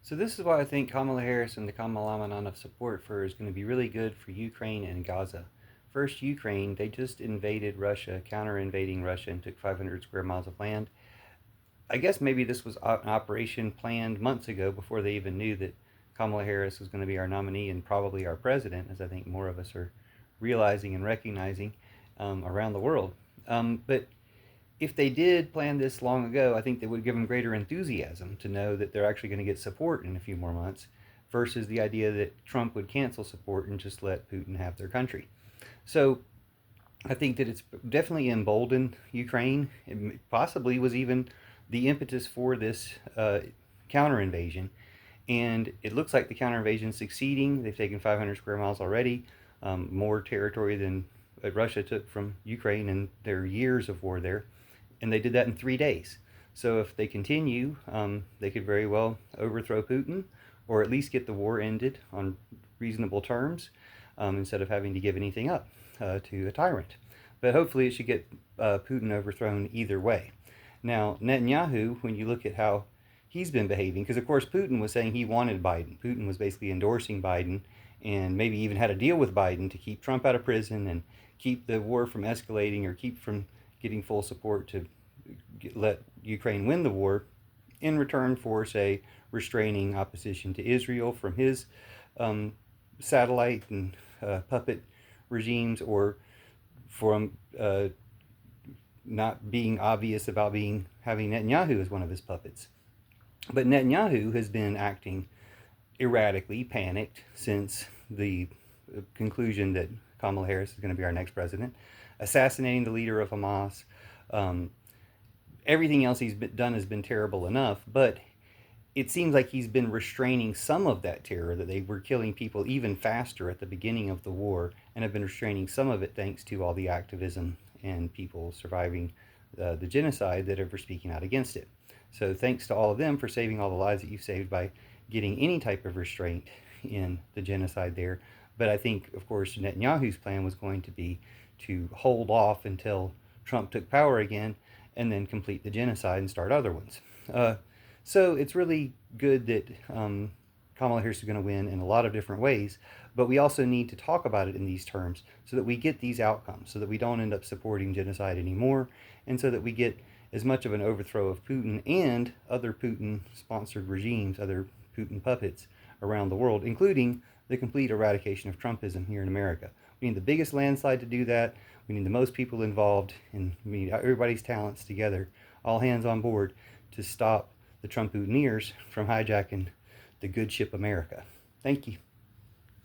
So this is why I think Kamala Harris and the Kamala of support for her is going to be really good for Ukraine and Gaza. First, Ukraine, they just invaded Russia, counter-invading Russia, and took 500 square miles of land. I guess maybe this was an operation planned months ago before they even knew that Kamala Harris was going to be our nominee and probably our president, as I think more of us are realizing and recognizing around the world. But if they did plan this long ago, I think that would give them greater enthusiasm to know that they're actually going to get support in a few more months versus the idea that Trump would cancel support and just let Putin have their country. So I think that it's definitely emboldened Ukraine. It possibly was even the impetus for this counter invasion. And it looks like the counter invasion is succeeding. They've taken 500 square miles already, more territory than Russia took from Ukraine in their years of war there. And they did that in 3 days. So if they continue, they could very well overthrow Putin or at least get the war ended on reasonable terms instead of having to give anything up to a tyrant. But hopefully it should get Putin overthrown either way. Now, Netanyahu, when you look at how he's been behaving, because of course Putin was saying he wanted Biden. Putin was basically endorsing Biden and maybe even had a deal with Biden to keep Trump out of prison and keep the war from escalating or keep from getting full support to let Ukraine win the war in return for, say, restraining opposition to Israel from his satellite and puppet regimes, or from not being obvious about having Netanyahu as one of his puppets. But Netanyahu has been acting erratically, panicked since the conclusion that Kamala Harris is going to be our next president, assassinating the leader of Hamas. Everything else he's done has been terrible enough, but it seems like he's been restraining some of that terror, that they were killing people even faster at the beginning of the war, and have been restraining some of it thanks to all the activism and people surviving the genocide that are speaking out against it. So thanks to all of them for saving all the lives that you've saved by getting any type of restraint in the genocide there. But I think, of course, Netanyahu's plan was going to be to hold off until Trump took power again and then complete the genocide and start other ones. So it's really good that Kamala Harris is going to win in a lot of different ways, but we also need to talk about it in these terms so that we get these outcomes, so that we don't end up supporting genocide anymore, and so that we get as much of an overthrow of Putin and other Putin-sponsored regimes, other Putin puppets around the world, including the complete eradication of Trumpism here in America. We need the biggest landslide to do that. We need the most people involved, and we need everybody's talents together, all hands on board, to stop the Trump Trumpineers from hijacking the good ship America. Thank you.